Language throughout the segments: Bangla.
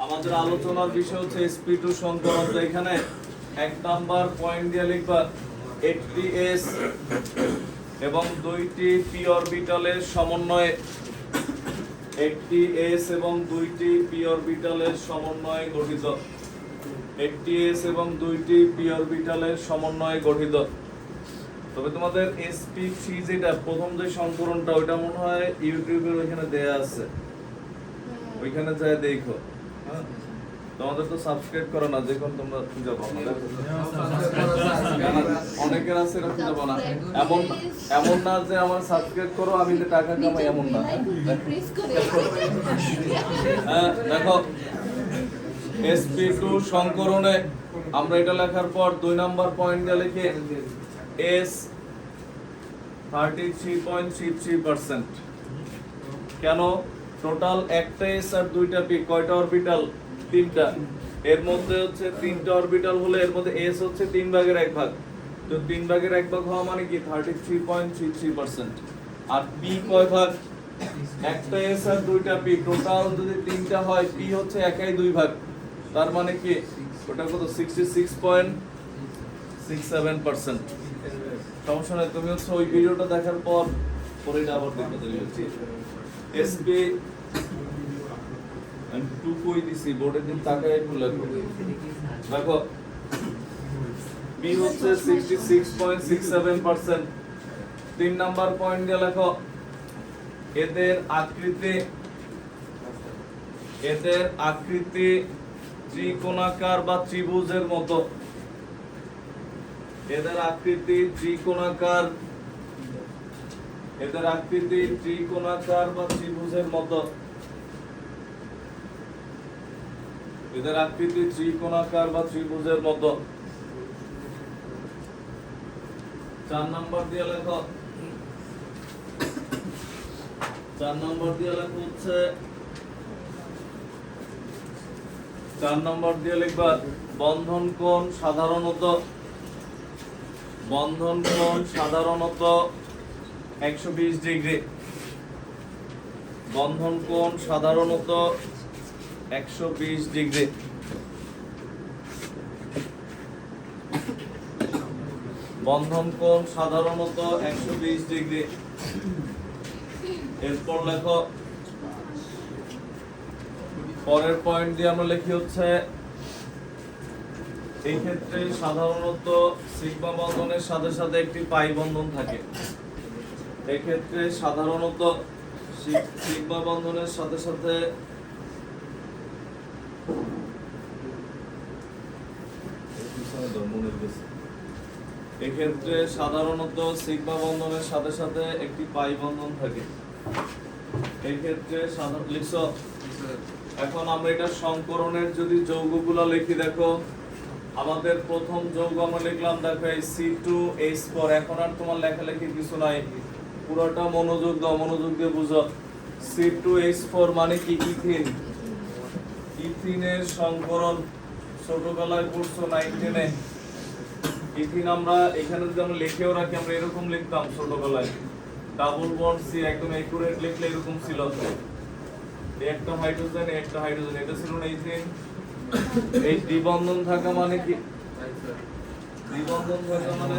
আমাদের আলোচনার বিষয় হচ্ছে sp2 সংকরণ। তো এখানে 1 নাম্বার পয়েন্ট দিয়ে লিখবা 80s এবং দুইটি p অরবিটালের সমন্বয়ে 80s এবং দুইটি p অরবিটালের সমন্বয়ে গঠিত। 80s এবং দুইটি p অরবিটালের সমন্বয়ে গঠিত। তবে তোমাদের sp3 যেটা প্রথম যে সংকরণটা ওইটা মনে হয় ইউটিউবের ওইখানে দেয়া আছে, ওইখানে যায় দেখো। হ্যাঁ, তোমাদের তো সাবস্ক্রাইব করো না, যখন তোমরা খুঁজে পাও না। অনেকের আছে এটা খুঁজে পাও না। এমন না যে আমার সাবস্ক্রাইব করো আমি যে টাকা কামাই, এমন না। হ্যাঁ দেখো, sp2 সংকরণে আমরা এটা লেখার পর 2 নাম্বার পয়েন্ট দিয়ে লিখে s 33.33%। কেন? টোটাল একটা s আর দুইটা p, কয়টা অরবিটাল? তিনটা। এর মধ্যে হচ্ছে তিনটা অরবিটাল হলে এর মধ্যে s হচ্ছে 3 ভাগের 1 ভাগ। তো 3 ভাগের 1 ভাগ হওয়া মানে কি 33.33%। আর p কয় ভাগ? একটা s আর দুইটা p, টোটাল যদি তিনটা হয় p হচ্ছে 1/2 ভাগ। তার মানে কি ওটা কত? 66.67%। সমস্যা নাই, তুমি হচ্ছে ওই ভিডিওটা দেখার পর পরে এটা আবার দেখতে দিচ্ছি। sp আমি 2 কই দিছি বোর্ডের দিন তাকায় একটু লেখো। দেখো p হচ্ছে 66.67%। 3 নাম্বার পয়েন্ট দিয়ে লেখো এদের আকৃতি ত্রিকোণাকার বা ত্রিভুজের মতো। এদের আকৃতি ত্রিকোণাকার বা ত্রিভুজের মতো। এদের আকৃতি ত্রিকোণাকার বা ত্রিভুজের মতো। 4 নাম্বার দিয়ে লেখো, 4 নাম্বার দিয়ে লেখো হচ্ছে 4 নাম্বার দিয়ে লিখবা বন্ধন কোণ সাধারণত 120 ডিগ্রি। বন্ধন কোণ সাধারণত 120 ডিগ্রি। বন্ধন কোণ সাধারণত 120 ডিগ্রি। এরপর লেখো পরের পয়েন্ট দিয়ে আমরা লিখি হচ্ছে এই ক্ষেত্রে সাধারণত সিগমা বন্ধনের সাথে সাথে একটি পাই বন্ধন থাকে। এই ক্ষেত্রে সাধারণত সিগমা বন্ধনের সাথে সাথে এক্ষেত্রে সাধারণত সিগমা বন্ধনের সাথে সাথে একটি পাই বন্ধন থাকে। এই ক্ষেত্রে লিখছো। এখন আমরা এটা সংকরণের যদি যৌগগুলো লিখি, দেখো আমাদের প্রথম যৌগ আমরা লিখলাম, দেখো এই C2H4। এখন আর তোমার লেখালেখি কিছু নাই, পুরোটা মনোযোগ দাও, মনোযোগ দিয়ে বুঝো। C2H4 মানে কি? ইথিন। ইথিনের সংকরণ ছোটবেলায় পড়ছো 9 10-এ। ইথিন আমরা এখানে যদি আমরা লিখেও রাখি, আমরা এরকম লিখতাম ছোটবেলায়, ডাবল বন্ড সি, একদম একুরেট লিখলে এরকম ছিল। একটা হাইড্রোজেন, একটা হাইড্রোজেন, এটা ছিল না ইথিন। এই দ্বিবন্ধন থাকা মানে কি? দ্বিবন্ধন থাকা মানে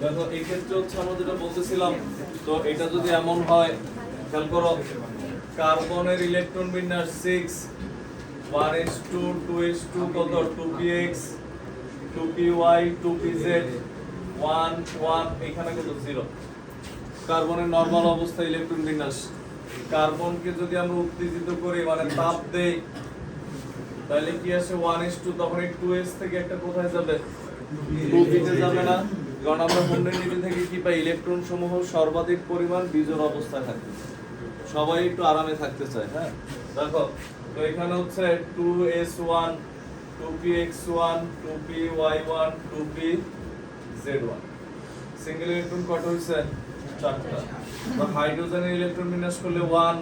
দেখো এই ক্ষেত্রে হচ্ছে আমরা যেটা বলতেছিলাম, তো এটা যদি এমন হয়, খেয়াল করো, কার্বনের ইলেকট্রন বিন্যাস 6 1s2 2s2 কত 2px 2py 2pz 1 1 এখানে কত 0। কার্বনের নরমাল অবস্থা ইলেকট্রন বিন্যাস। কার্বনকে যদি আমরা উত্তেজিত করি মানে তাপ দেই, তাহলে কি আসে 1s2, তখন এই 2s থেকে একটা কোথায় যাবে 2p তে যাবে না, কারণ আমরা মূলনীতি থেকে কি পাই, ইলেকট্রন সমূহ সর্বাধিক পরিমাণ বিজোড় অবস্থায় থাকে, সবাই একটু আরামে থাকতে চায়। হ্যাঁ দেখো, তো এখানে হচ্ছে 2s1 2px1 2py1 2pz1, single electron কত হইছে 4টা। তো হাইড্রোজেনের ইলেকট্রন বিন্যাস করলে 1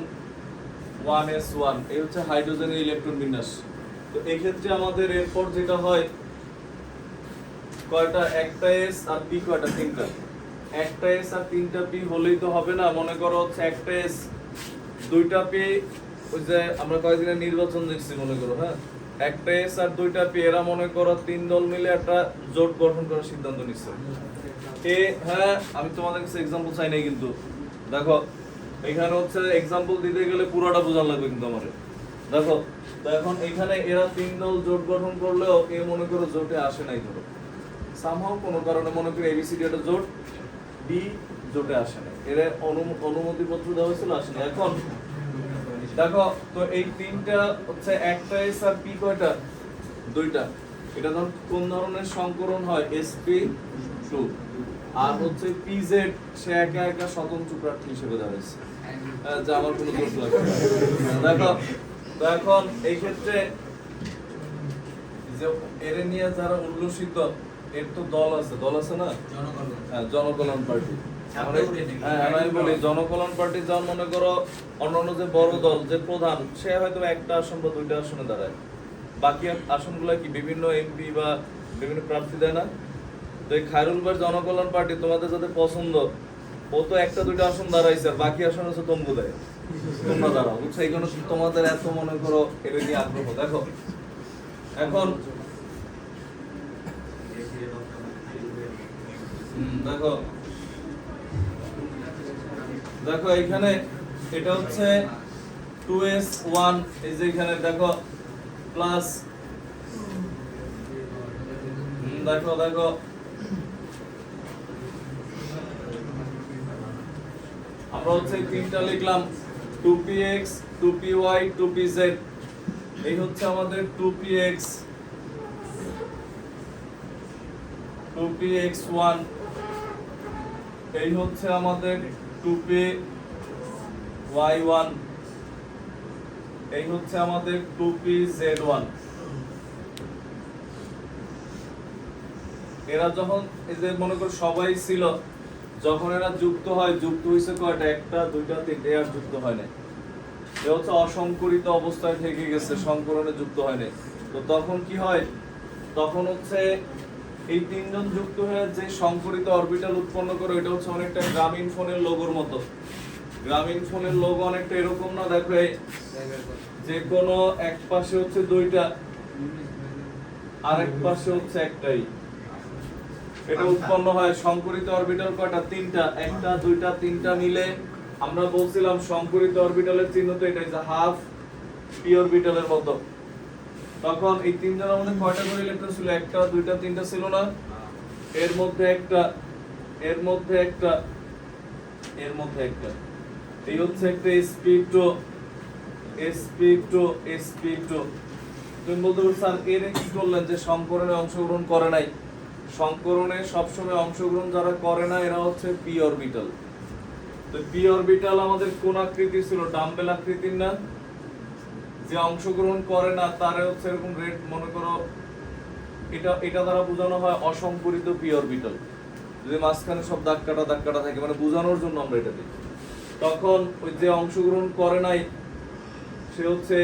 1s1, এই হচ্ছে হাইড্রোজেনের ইলেকট্রন বিন্যাস। তো এই ক্ষেত্রে আমাদের এরপর যেটা হয়, কয়টা, একটা s আর p কয়টা, 3টা। একটা s আর 3টা p হলেই তো হবে না, মনে করো হচ্ছে একটা s 2টা p, ওই যে আমরা কয়েকদিনের নির্বাচন দেখছি মনে করো, হ্যাঁ, একটা s আর 2টা p, এরা মনে করো 3 দল মিলে একটা জোট গঠন করার সিদ্ধান্ত নিচ্ছে। হ্যাঁ আমি তোমাদের কাছে এক্সাম্পল চাই নাই, কিন্তু দেখো এখানে হচ্ছে এক্সাম্পল দিতে গেলে পুরোটা বোঝা লাগবে কিন্তু আমাদের। দেখো তো এখন এখানে এরা 3 দল জোট গঠন করলেও এ মনে করো জোটে আসে নাই, ধরো সামহাও কোনো কারণে মনে করি এবিসিডি একটা জোট, ডি জোটে আসে নাই, এর অনুমতি পত্র দেওয়া হয়েছিল, আসে নাই। এখন দেখো তো এই 3টা হচ্ছে একটা এস আর পি কয়টা, 2টা। এটা ধর কোন ধরনের সংকরণ হয়, sp2, আর হচ্ছে পিজেড সে একা একা স্বতন্ত্র প্রার্থী হিসেবে দাঁড়াচ্ছে, যা আমার কোনো দোষ লাগবে না। দেখো তো এখন এই ক্ষেত্রে যে এর নিয়ে যারা উল্লসিত, এর তো দল আছে না, জনকল্যাণ পার্টি। হ্যাঁ আমি বলি জনকল্যাণ পার্টি, যার মনে করো অন্যান্য যে বড় দল যে প্রধান, সে হয়তো একটা আসন বা 2টা আসনে দাঁড়ায়, বাকি আসনগুলো কি বিভিন্ন এমপি বা বিভিন্ন প্রার্থী দেয় না। তো এই খায়রুল ভাই জনকল্যাণ পার্টি তোমাদের যাদের পছন্দ, ও তো একটা 2টা আসন দাঁড়াইছে, আর বাকি আসন হচ্ছে তম্বু দেয়, তোমরা দাঁড়াও, বুঝছো? এই কারণে তোমাদের এত মনে করো এটা নিয়ে আগ্রহ। দেখো এখন দেখো দেখো এখানে এটা হচ্ছে 2s1, এই যে এখানে দেখো প্লাস, দেখো দেখো আমরা হচ্ছে তিনটা লিখলাম 2px 2py 2pz, এই হচ্ছে আমাদের 2px 2px1, এই হচ্ছে আমাদের 2py1, এই হচ্ছে আমাদের 2pz1। এরা যখন এই যে মনে করো সবাই ছিল, যখন এরা যুক্ত হয়, যুক্ত হইছে কয়টা, একটা দুইটা তিনটে, আর যুক্ত হয় না, এ হচ্ছে অসংকরিত অবস্থায় থেকে গেছে, সংকরণে যুক্ত হয় না। তো তখন কি হয়, তখন হচ্ছে এই তিনজন যুক্ত হয়ে যে সংকরিত অরবিটাল উৎপন্ন করে, এটা হচ্ছে অনেকটা গ্রামীণ ফোনের লোগোর মতো। গ্রামীণ ফোনের লোগো অনেকটা এরকম না, দেখো যে কোনো এক পাশে হচ্ছে দুইটা, আর এক পাশে হচ্ছে একটাই, এটা উৎপন্ন হয়। সংকরিত অরবিটাল কয়টা, তিনটা, একটা দুইটা তিনটা মিলে আমরা বলছিলাম সংকরিত অরবিটালের চিহ্ন তো এটাই, যে হাফ পি অরবিটালের মতো। তখন এই তিনজনের মধ্যে কয়টা করে ইলেকট্রন ছিল, একটা দুইটা তিনটা ছিল না, এর মধ্যে একটা, এর মধ্যে একটা, এর মধ্যে একটা, এই হচ্ছে একটা sp2 sp2 sp2। তুমি বলতে পারো স্যার এর কি করলেন, যে সংকরণে অংশগ্রহণ করে নাই। সংকরণে সবসময় অংশগ্রহণ যারা করে না এরা হচ্ছে পি অরবিটাল। তো পি অরবিটাল আমাদের কোন আকৃতির ছিল, ডাম্বেল আকৃতির না? যে অংশগ্রহণ করে না তারে হচ্ছে এরকম রেড, মনে করো এটা দ্বারা বোঝানো হয় অসংকরিত পি অরবিটাল। যদি মাঝখানে সব দাগ কাটা থাকে, মানে বোঝানোর জন্য আমরা এটা দিই। তখন ওই যে অংশগ্রহণ করে নাই সে হচ্ছে,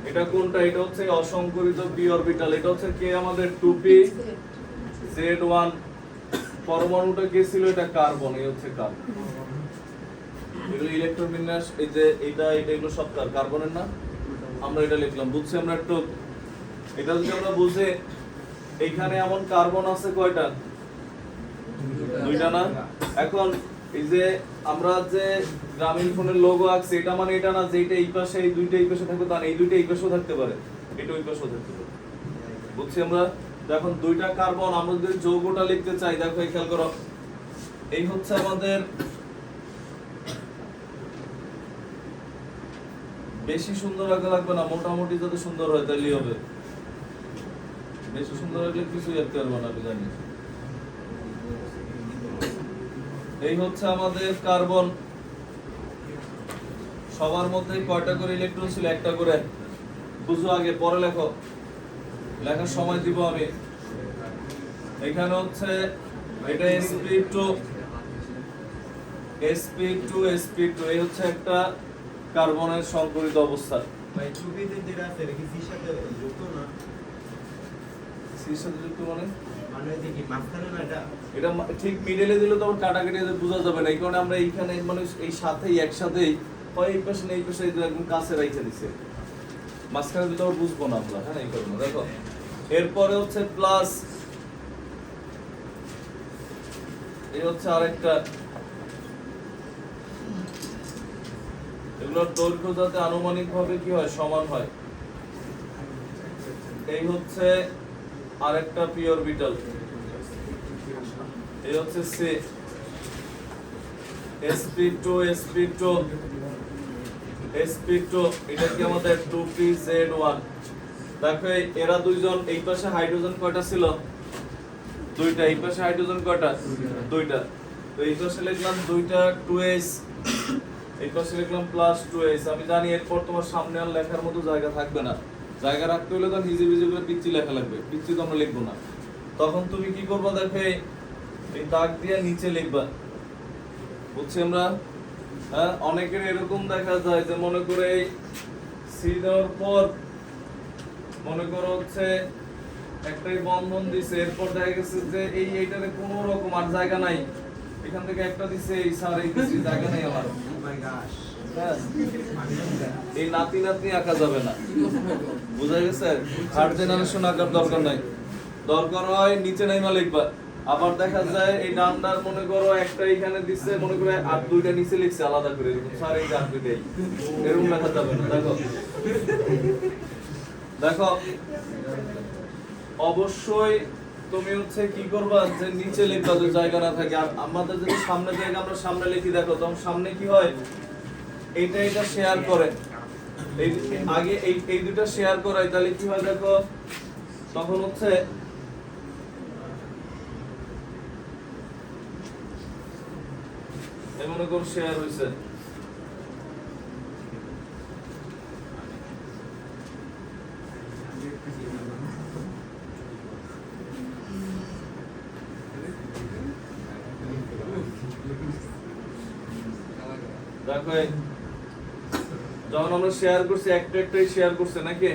এটা কোনটা, এটা হচ্ছে অসংকরিত পি অরবিটাল। এটা হচ্ছে কে, আমাদের 2pz1। পরমাণুটা কে ছিল, এটা কার্বন, এই হচ্ছে কার্বন। এগুলো ইলেকট্রন বিন্যাস, এই যে এটা এগুলো সব কার্বনের না, আমরা এটা লিখলাম, বুঝছি আমরা একটু। এটা যদি আমরা বুঝে, এইখানে এমন কার্বন আছে কয়টা, দুইটা না? এখন এই যে আমরা যে গ্রামীণ ফোনের লোগো আঁকছি, এটা মানে এটা না যে এটা এই পাশে, এই দুইটা এই পাশে থাকবে, তা না, এই দুইটা এই পাশেও থাকতে পারে, এটা ওই পাশেও থাকতে পারে, বুঝছি আমরা। এখন দুইটা কার্বন, আমরা যদি যৌগটা লিখতে চাই, দেখো এই খেয়াল করো, এই হচ্ছে আমাদের, বেশি সুন্দর আঁকা লাগবে না, মোটামুটি যত সুন্দর হয় তাহলেই হবে। বেশি সুন্দর লাগলে কিছুই আঁকতে পারবো না, আমি জানি। এই হচ্ছে আমাদের কার্বন। সবার মধ্যে কয়টা করে ইলেকট্রন ছিল, একটা করে। বুঝো আগে, পরে লেখো, লেখার সময় দিব আমি। এখানে হচ্ছে এটা sp2 sp2 sp2, এই হচ্ছে একটা কার্বনের সংকরিত অবস্থা। ভাই ছবিতে যেটা আছে এটা কি সির সাথে যুক্ত না? সির সাথে যুক্ত মানে মানে কি মাঝখানে না এটা? এটা ঠিক মিডলে দিলে তো কাটাকাটি বোঝা যাবে না, এই কারণে আমরা এইখানে মানে এই সাথেই একসাথেই হয়, এই পাশে এই পাশে একদম কাছে রেখে দিছে, মাঝখানে দিলে আবার বুঝবো না আমরা। হ্যাঁ, এই কারণে দেখো। এরপরে হচ্ছে প্লাস, এই হচ্ছে আরেকটা, এগুলোর দৈর্ঘ্য যাতে আনুমানিক ভাবে কি হয়, সমান হয়। এই হচ্ছে আরেকটা পি অরবিটাল, এই হচ্ছে সি sp2 sp2 sp2, এটা কি আমাদের 2pz1। দেখো এরা দুইজন, এই পাশে হাইড্রোজেন কয়টা ছিল, দুইটা, এই পাশে হাইড্রোজেন কয়টা, দুইটা। তো এই পাশে লিখলাম দুইটা 2s, এই পাশে লিখলাম প্লাস 2s। আমি জানি এরপর তোমার সামনে আর লেখার মতো জায়গা থাকবে না, জায়গা রাখতে হলে তো হিজি বিজি করে পিচ্ছি লেখা লাগবে, পিচ্ছি তো আমরা লিখবো না। তখন তুমি কি করবা, দেখো এই দাগ দিয়ে নিচে লিখবা, বুঝছি আমরা। হ্যাঁ, অনেকের এরকম দেখা যায় যে মনে করে সি দেওয়ার পর মনে করো হচ্ছে একটাই বন্ধন দিছে, এরপর দেখা গেছে যে এইটারে কোনো রকম আর জায়গা নাই, এখান থেকে একটা দিছে, এই স্যার এই দিছে, জায়গা নাই আমার। হ্যাঁ, এই নাতি নাতনি আঁকা যাবে না, বুঝা গেছে? থার্ড জেনারেশন আঁকার দরকার নাই, দরকার হয় নিচে নাইমা লিখবা, আবার দেখা যায় এই ডান্ডার মনে করো একটা এখানে দিচ্ছে মনে করে আর দুইটা নিচে লিখছে আলাদা করে এরকম স্যার এই যে আর দুইটাই এরকম লেখা যাবে না দেখো দেখো অবশ্যই তুমি হচ্ছে কি করবা যে নিচে লিখবা যে জায়গা না থাকে আর আমাদের যদি সামনে জায়গা আমরা সামনে লিখি দেখো তখন সামনে কি হয় এইটা এটা শেয়ার করে এই আগে এই দুটো শেয়ার করাই তাহলে কি হয় দেখো তখন হচ্ছে মনে করো শেয়ার হইছে দেখো যখন আমরা শেয়ার করছি একটা একটাই শেয়ার করছে নাকি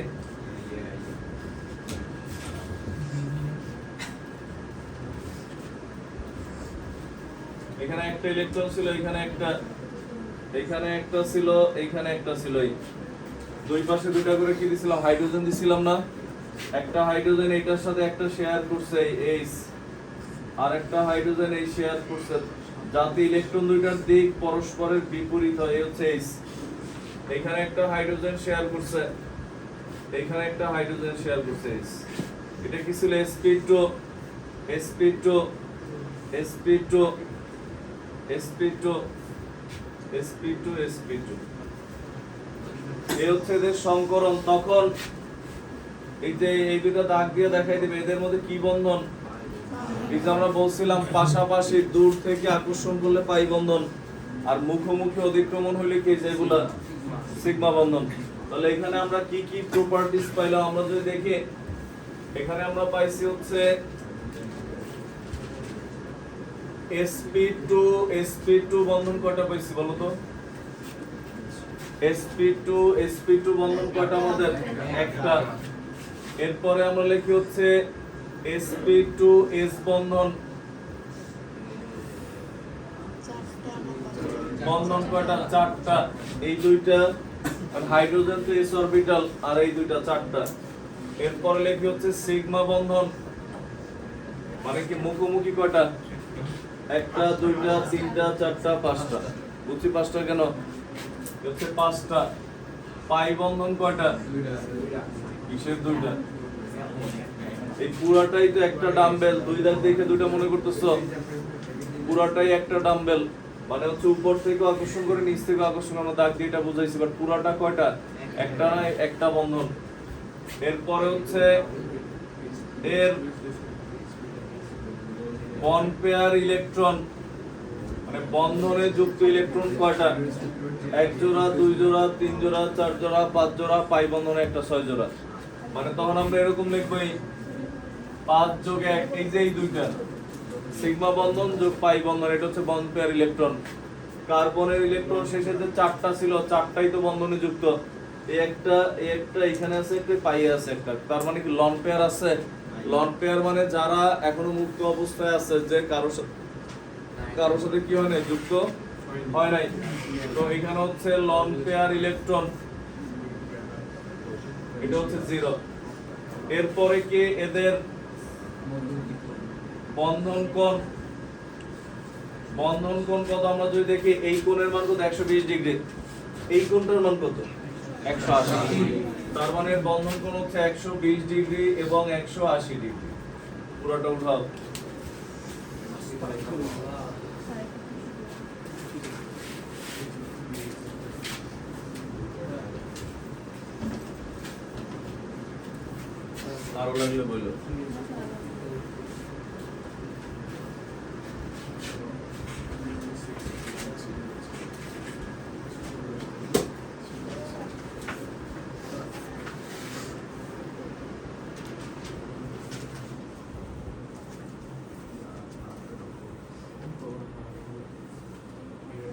এখানে একটা ইলেকট্রন ছিল এখানে একটা ছিল এখানে একটা ছিল এই দুই পাশে দুটো করে কি দিছিলাম হাইড্রোজেন দিছিলাম না একটা হাইড্রোজেন এটার সাথে একটা শেয়ার করছে এইচ আর একটা হাইড্রোজেন এই শেয়ার করছে যাতে ইলেকট্রন দুইটার দিক পরস্পরের বিপরীত হয় এই হচ্ছে এইচ এখানে একটা হাইড্রোজেন শেয়ার করছে এখানে একটা হাইড্রোজেন শেয়ার করছে এইচ এটা কি ছিল sp2 sp2 sp2 sp2 sp2 sp2 এই হচ্ছে এদের সংকরণ তখন এই যে এই দুটো দাগ দিয়ে দেখাই দিবে এদের মধ্যে কি বন্ধন এই যে আমরা বলছিলাম পাশাপাশি দূর থেকে আকর্ষণ করলে পাই বন্ধন আর মুখোমুখি অতিক্রমণ হইলে কি যেগুলা সিগমা বন্ধন তাহলে এখানে আমরা কি কি প্রপার্টিজ পাইলাম আমরা যদি দেখি এখানে আমরা পাইছি হচ্ছে sp2 বন্ধন কয়টা পাইছি বলো তো sp2 বন্ধন কয়টা আমাদের একটা এরপরে আমরা লিখি হচ্ছে sp2s বন্ধন বন্ধন কয়টা চারটা এই দুইটা আর হাইড্রোজেন তো s অরবিটাল আর এই দুইটা চারটা এরপরে লিখি হচ্ছে সিগমা বন্ধন মানে কি মুখোমুখি কয়টা একটা দুইটা তিনটা চারটা পাঁচটা বুঝছি পাঁচটা কেন হচ্ছে পাঁচটা পাই বন্ধন কয়টা কিসের দুইটা এই পুরাটাই তো একটা ডাম্বেল দুই দাগ দেখে দুইটা মনে করতেছো পুরাটাই একটা ডাম্বেল মানে হচ্ছে উপর থেকে আকর্ষণ করে নিচ থেকে আকর্ষণ আমরা দাগ দিয়ে এটা বুঝাইছি বাট পুরাটা কয়টা একটা না একটা বন্ধন এরপরে হচ্ছে এর বন্ড পেয়ার ইলেকট্রন মানে বন্ধনে যুক্ত ইলেকট্রন কয়টা এক জোড়া দুই জোড়া তিন জোড়া চার জোড়া পাঁচ জোড়া পাই বন্ধনে একটা ছয় জোড়া মানে তখন আমরা এরকম লিখবো 5 যোগ 1 এই যে এই দুইটা সিগমা বন্ধন যোগ পাই বন্ধন এটা হচ্ছে বন্ড পেয়ার ইলেকট্রন কার্বনের ইলেকট্রন শেষে যে চারটা ছিল চারটাই তো বন্ধনে যুক্ত এই একটা এখানে আছে একটা পাই আছে একটা তার মানে কি লন পেয়ার আছে লন পেয়ার মানে যারা এখনো মুক্ত অবস্থায় আছে যে কারোর সাথে কি হয় না যুক্ত হয় নাই তো এখানে হচ্ছে লন পেয়ার ইলেকট্রন এটা হচ্ছে 0 এরপরে কি এদের বন্ধন কোণ কত আমরা যদি দেখি এই কোণের মান কত 120 ডিগ্রি এই কোণটার মান কত 180 ডিগ্রি তার মানে বন্ধন কোণ হচ্ছে 120 ডিগ্রি এবং 180 ডিগ্রি পুরোটা উঠাও আরো লাগলে বললো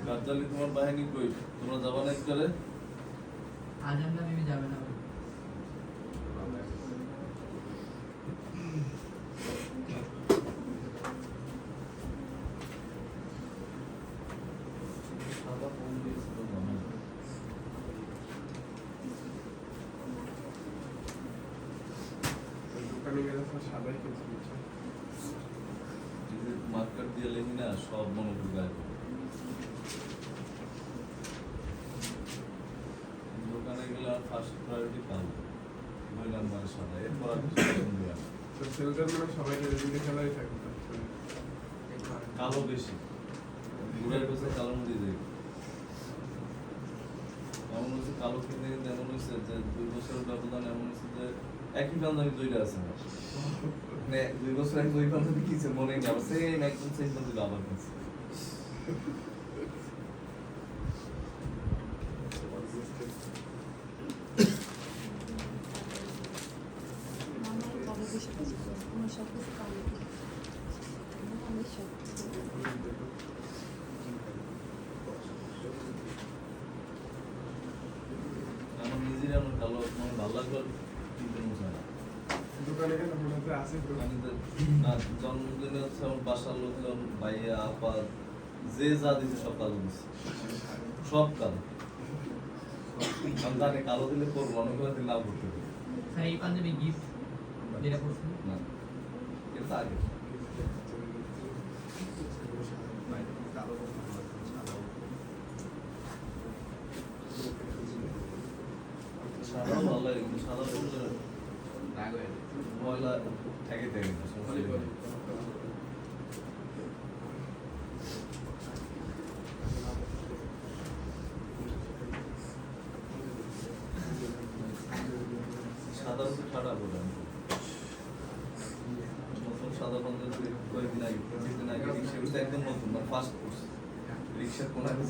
গাদ্দালি তোমার বাহিনী কই তোমরা যাবা না করে আজ আমরা বিবি যাবে না দিয়ে লিখি না সব মনোযোগ গায়ে পড়ে। দোকানে গেলে আর ফার্স্ট প্রায়োরিটি কালো, 2 নম্বরে সাদা, এরপর আর কিছু পছন্দ হয় না। তো সেলটার মানে সবাই দুইটা খেলাই থাকে কালো বেশি ঘুরের পেছনে কালো দিয়ে দেয়। এমন হচ্ছে কালো কিনতে কিনতে এমন হয়েছে যে 2 বছরের ব্যবধান এমন হয়েছে যে একই পাঞ্জাবি 2টা আছে না, মানে 2 বছর আগে 2 পাঞ্জাবি কিনছে মনে নেই, আবার সেম একদম সেম পাঞ্জাবি আবার কিনছে। আমার নিজের এমন কালো আমার ভালো লাগলো কিনতে মনে হয় না। দোকানে গেলে মোটামুটি আছে তো আমি তো আর জন্মদিনে হচ্ছে আমার বাসার লোকজন ভাইয়া আপা যে যা দিছে সব কালো দিছে, সব কালো। আমি জানি কালো দিলে করবো, অনেক করে দিলে না করতে পারি স্যার এই পাঞ্জাবি গিফট যেটা পড়ছেন না, এটা আগে সাদাও ভালো লাগে, কিন্তু সাদা বললে ময়লা ঠেকে থাকে না, সমস্যা নেই। সাদা হচ্ছে ঠাডা বলে আমি নতুন সাদা পাঞ্জাবি কয়েকদিন আগে 25 দিন আগে রিক্সা করতে একদম নতুন না, ফার্স্ট কোর্স রিক্সার কোন আগে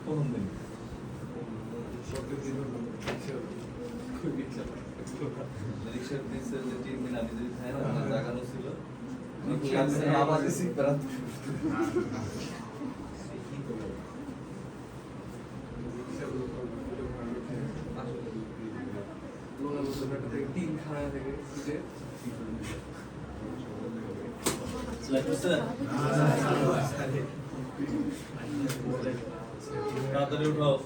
প্রথম দিন রিক্সার দিচ্ছে যে 3 দিন আগে যদি খায় না জাগানো ছিল ক্লাসে নামাজ এসে প্রাত তিন খানা থেকে লাগছে তাড়াতাড়ি উঠাও।